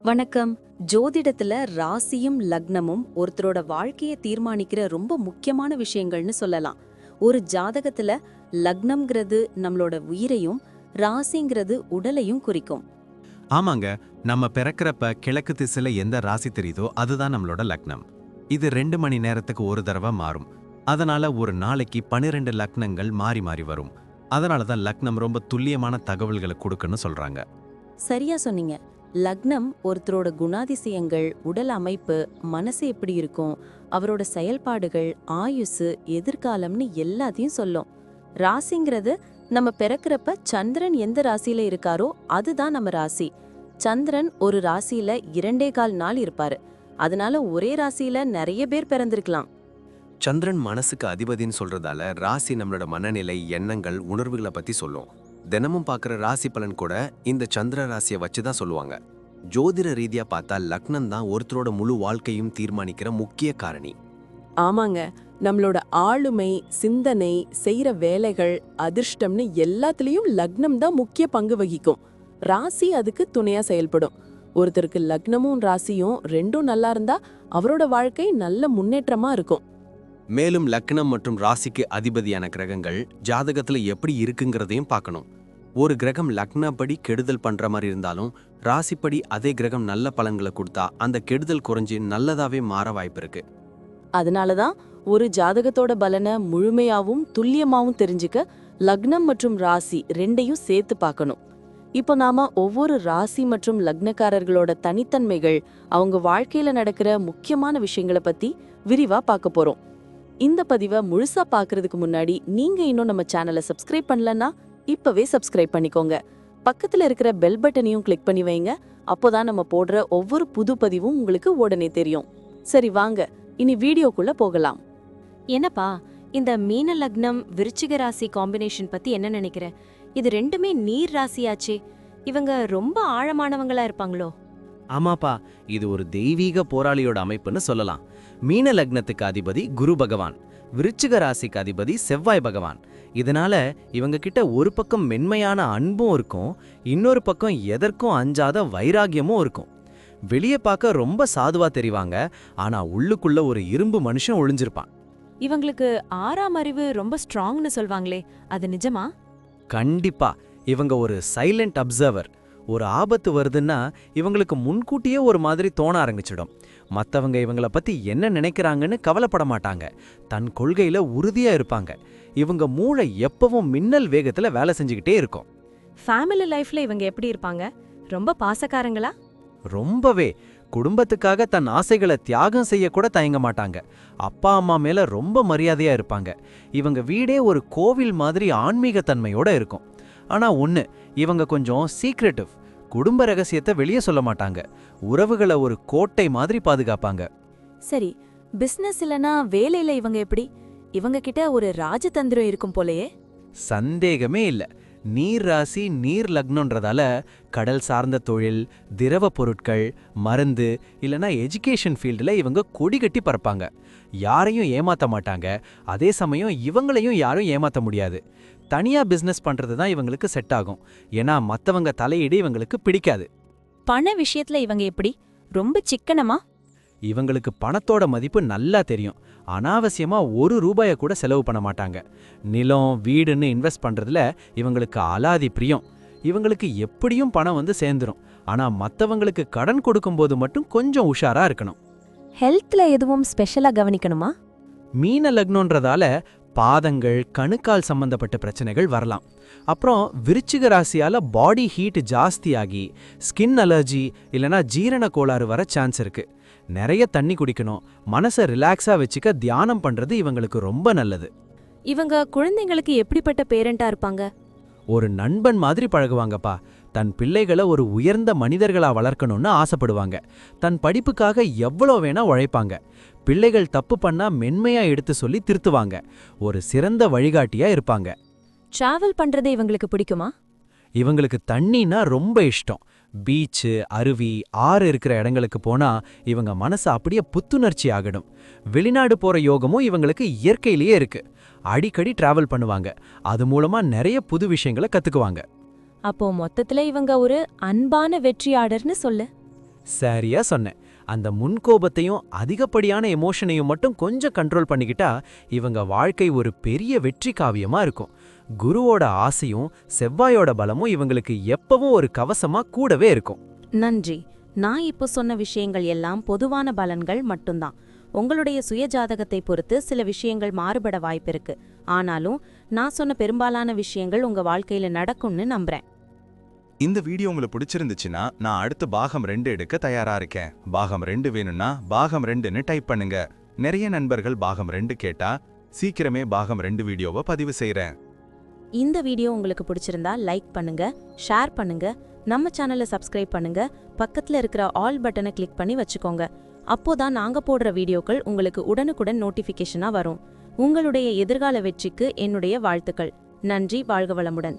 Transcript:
வணக்கம். ஜோதிடத்துல ராசியும் லக்னமும் ஒருத்தரோட வாழ்க்கைய தீர்மானிக்கிற ரொம்ப முக்கியமான விஷயங்கள்னு சொல்லலாம். ஒரு ஜாதகத்துல லக்னம்ங்கிறது நம்மளோட உயிரையும், ராசிங்கிறது உடலையும் குறிக்கும். ஆமாங்க. நம்ம பிறக்கிறப்ப கிழக்கு திசையில எந்த ராசி தெரியுதோ அதுதான் நம்மளோட லக்னம். இது 2 மணி நேரத்துக்கு ஒரு தடவை மாறும். அதனால ஒரு நாளைக்கு 12 லக்னங்கள் மாறி மாறி வரும். அதனால தான் லக்னம் ரொம்ப துல்லியமான தகவல்களை கொடுக்குன்னு சொல்றாங்க. சரியா சொன்னீங்க. லக்னம் ஒருத்தரோட குணாதிசயங்கள், உடல் அமைப்பு, மனசு எப்படி இருக்கும், அவரோட செயல்பாடுகள், ஆயுசு, எதிர்காலம்னு எல்லாத்தையும் சொல்லும். ராசிங்கிறது நம்ம பிறக்கிறப்ப சந்திரன் எந்த ராசியில இருக்காரோ அதுதான் நம்ம ராசி. சந்திரன் ஒரு ராசியில 2.25 நாள் இருப்பாரு. அதனால ஒரே ராசியில நிறைய பேர் பிறந்திருக்கலாம். சந்திரன் மனசுக்கு அதிபதின்னு சொல்றதால ராசி நம்மளோட மனநிலை, எண்ணங்கள், உணர்வுகளை பத்தி சொல்லும். தினமும் பார்க்குற ராசி பலன் கூட இந்த சந்திர ராசியை வச்சு தான் சொல்லுவாங்க. ஜோதிட ரீதியா பார்த்தா லக்னம் தான் ஒருத்தரோட முழு வாழ்க்கையும் தீர்மானிக்கிற முக்கிய காரணி. ஆமாங்க, நம்மளோட ஆளுமை, சிந்தனை, செய்யற வேலைகள், அதிர்ஷ்டம்னு எல்லாத்துலயும் லக்னம் தான் முக்கிய பங்கு வகிக்கும். ராசி அதுக்கு துணையா செயல்படும். ஒருத்தருக்கு லக்னமும் ராசியும் ரெண்டும் நல்லா இருந்தா அவரோட வாழ்க்கை நல்ல முன்னேற்றமா இருக்கும். மேலும் லக்னம் மற்றும் ராசிக்கு அதிபதியான கிரகங்கள் ஜாதகத்துல எப்படி இருக்குங்கிறதையும் பார்க்கணும். ஒரு கிரகம் லக்னப்படி கெடுதல் பண்ற மாதிரி இருந்தாலும் ராசிப்படி அதே கிரகம் நல்ல பலன்களை கொடுத்தா அந்த கெடுதல் குறைஞ்சி நல்லதாவே மாற வாய்ப்பு இருக்கு. அதனாலதான் ஒரு ஜாதகத்தோட பலனை முழுமையாவும் துல்லியமாவும் தெரிஞ்சுக்க லக்னம் மற்றும் ராசி ரெண்டையும் சேர்த்து பார்க்கணும். இப்போ நாம ஒவ்வொரு ராசி மற்றும் லக்னக்காரர்களோட தனித்தன்மைகள், அவங்க வாழ்க்கையில நடக்கிற முக்கியமான விஷயங்களை பத்தி விரிவா பார்க்க போறோம். இந்த பதிவை முழுசா பார்க்கறதுக்கு முன்னாடி நீங்க இன்னும் நம்ம சேனலை சப்ஸ்கிரைப் பண்ணலன்னா இப்பவே சப்ஸ்கிரைப் பண்ணிக்கோங்க. பக்கத்துல இருக்கிற பெல் பட்டனையும் கிளிக் பண்ணி வைங்க. அப்போதான் நம்ம போடுற ஒவ்வொரு புது பதிவும் உங்களுக்கு உடனே தெரியும். சரி வாங்க, இனி வீடியோக்குள்ள போகலாம். என்னப்பா, இந்த மீன லக்னம் விருச்சிக ராசி காம்பினேஷன் பத்தி என்ன நினைக்கிற? இது ரெண்டுமே நீர் ராசியாச்சே. இவங்க ரொம்ப ஆழமானவங்களா இருப்பாங்களோ? ஆமாப்பா, இது ஒரு தெய்வீக போராளியோட அமைப்புன்னு சொல்லலாம். மீன லக்னத்துக்கு அதிபதி குரு பகவான், விருச்சிக ராசிக்கு அதிபதி செவ்வாய் பகவான். இதனால இவங்க கிட்ட ஒரு பக்கம் மென்மையான அன்பும் இருக்கும், இன்னொரு பக்கம் எதற்கும் அஞ்சாத வைராகியமும் இருக்கும். வெளியே பார்க்க ரொம்ப சாதுவா தெரிவாங்க, ஆனா உள்ளுக்குள்ள ஒரு இரும்பு மனுஷன் ஒளிஞ்சிருப்பான். இவங்களுக்கு 6ஆம் அறிவு ரொம்ப ஸ்ட்ராங்னு சொல்வாங்களே, அது நிஜமா? கண்டிப்பா, இவங்க ஒரு சைலண்ட் அப்சர்வர். ஒரு ஆபத்து வருதுன்னா இவங்களுக்கு முன்கூட்டியே ஒரு மாதிரி தோண ஆரம்பிச்சிடும். மற்றவங்க இவங்கள பத்தி என்ன நினைக்கிறாங்கன்னு கவலைப்பட மாட்டாங்க. தன் கொள்கையில உறுதியா இருப்பாங்க. இவங்க மூளை எப்பவும் மின்னல் வேகத்துல வேலை செஞ்சுக்கிட்டே இருக்கும். ஃபேமிலி லைஃப்ல இவங்க எப்படி இருப்பாங்க? ரொம்ப பாசக்காரங்களா? ரொம்பவே. குடும்பத்துக்காக தன் ஆசைகளை தியாகம் செய்ய கூட தயங்க மாட்டாங்க. அப்பா அம்மா மேல ரொம்ப மரியாதையா இருப்பாங்க. இவங்க வீடே ஒரு கோவில் மாதிரி ஆன்மீக தன்மையோட இருக்கும். ஆனா ஒண்ணு, இவங்க கொஞ்சம் சீக்ரெட்டிவ். குடும்ப ரகசியத்தை வெளியே சொல்ல மாட்டாங்க. உறவுகளை ஒரு கோட்டை மாதிரி பாதுகாப்பாங்க. சரி, பிசினஸ் இல்லனா வேலையில இவங்க எப்படி? இவங்க கிட்ட ஒரு ராஜதந்திரம் இருக்கும் போலயே. சந்தேகமே இல்ல. நீர் ராசி நீர் லக்னன்றதால கடல் சார்ந்த தொழில், திரவ பொருட்கள், மருந்து இல்லனா எஜுகேஷன் ஃபீல்டுல இவங்க கொடி கட்டி பறப்பாங்க. யாரையும் ஏமாத்த மாட்டாங்க. அதே சமயம் இவங்களையும் யாரும் ஏமாத்த முடியாது. தனியா பிசினஸ் பண்றது தான் இவங்களுக்கு செட் ஆகும். ஏன்னா மத்தவங்க தலையீடு இவங்களுக்கு பிடிக்காது. பண விஷயத்துல இவங்க எப்படி? ரொம்ப சிக்கனமா? இவங்களுக்கு பணத்தோட மதிப்பு நல்லா தெரியும். அனாவசியமா ₹1 கூட செலவு பண்ண மாட்டாங்க. நிலம், வீடுன்னு இன்வெஸ்ட் பண்றதுல இவங்களுக்கு அலாதி பிரியம். இவங்களுக்கு எப்படியும் பணம் வந்து சேர்ந்துரும். ஆனா மத்தவங்களுக்கு கடன் கொடுக்கும்போது மட்டும் கொஞ்சம் உஷாரா இருக்கணும். ஹெல்த்ல எதுவும் ஸ்பெஷலா கவனிக்கணுமா? மீன லக்னன்றதால பாதங்கள், கணுக்கால் சம்பந்தப்பட்ட பிரச்சனைகள் வரலாம். அப்புறம் விருச்சிக ராசியால பாடி ஹீட் ஜாஸ்தியாகி ஸ்கின் அலர்ஜி இல்லனா ஜீரண கோளாறு வர சான்ஸ் இருக்கு. நிறைய தண்ணி குடிக்கணும். மனசை ரிலாக்ஸா வச்சுக்க தியானம் பண்றது இவங்களுக்கு ரொம்ப நல்லது. இவங்க குழந்தைங்களுக்கு எப்படிப்பட்ட பேரண்டா இருப்பாங்க? ஒரு நண்பன் மாதிரி பழகுவாங்கப்பா. தன் பிள்ளைகளை ஒரு உயர்ந்த மனிதர்களா வளர்க்கணும்னு ஆசைப்படுவாங்க. தன் படிப்புக்காக எவ்வளோ வேணா உழைப்பாங்க. பிள்ளைகள் தப்பு பண்ணா மென்மையா எடுத்து சொல்லி திருத்துவாங்க. ஒரு சிறந்த வழிகாட்டியா இருப்பாங்க. டிராவல் பண்றது இவங்களுக்கு பிடிக்குமா? இவங்களுக்கு தண்ணினா ரொம்ப இஷ்டம். பீச்சு, அருவி, ஆறு இருக்கிற இடங்களுக்கு போனா இவங்க மனசு அப்படியே புத்துணர்ச்சி ஆகிடும். வெளிநாடு போற யோகமும் இவங்களுக்கு இயற்கையிலேயே இருக்கு. அடிக்கடி டிராவல் பண்ணுவாங்க. அது மூலமா நிறைய புது விஷயங்களை கத்துக்குவாங்க. அப்போ மொத்தத்துல இவங்க ஒரு அன்பான வெற்றியாளர்னு சொல்லு. சரியா சொன்னேன். அந்த முன்கோபத்தையும் அதிகப்படியான எமோஷனையும் மட்டும் கொஞ்சம் கண்ட்ரோல் பண்ணிக்கிட்டா இவங்க வாழ்க்கை ஒரு பெரிய வெற்றி காவியமா இருக்கும். குருவோட ஆசையும் செவ்வாயோட பலமும் இவங்களுக்கு எப்பவும் ஒரு கவசமா கூடவே இருக்கும். நன்றி. நான் இப்போ சொன்ன விஷயங்கள் எல்லாம் பொதுவான பலன்கள் மட்டும்தான். உங்களுடைய சுய ஜாதகத்தை பொறுத்து சில விஷயங்கள் மாறுபட வாய்ப்பிருக்கு. ஆனாலும் நான் சொன்ன பெரும்பாலான விஷயங்கள் உங்க வாழ்க்கையில நடக்கும்னு நம்புறேன். இந்த வீடியோ உங்களுக்கு பிடிச்சிருந்துச்சுன்னா நான் அடுத்து பாகம் 2 எடுக்க தயாரா இருக்கேன். பாகம் 2 வேணும்னா பாகம் 2ன்னு டைப் பண்ணுங்க. நிறைய நண்பர்கள் பாகம் 2 கேட்டா சீக்கிரமே பாகம் 2 வீடியோவை பதிவு செய்றேன். இந்த வீடியோ உங்களுக்கு பிடிச்சிருந்தா லைக் பண்ணுங்க, ஷேர் பண்ணுங்க, நம்ம சேனலை சப்ஸ்கிரைப் பண்ணுங்க, பக்கத்துல இருக்கிற ஆல் பட்டனை கிளிக் பண்ணி வச்சுக்கோங்க. அப்போதான் நாங்க போடுற வீடியோக்கள் உங்களுக்கு உடனுக்குடன் நோட்டிஃபிகேஷனா வரும். உங்களுடைய எதிர்கால வெற்றிக்கு என்னுடைய வாழ்த்துக்கள். நன்றி. வாழ்க வளமுடன்.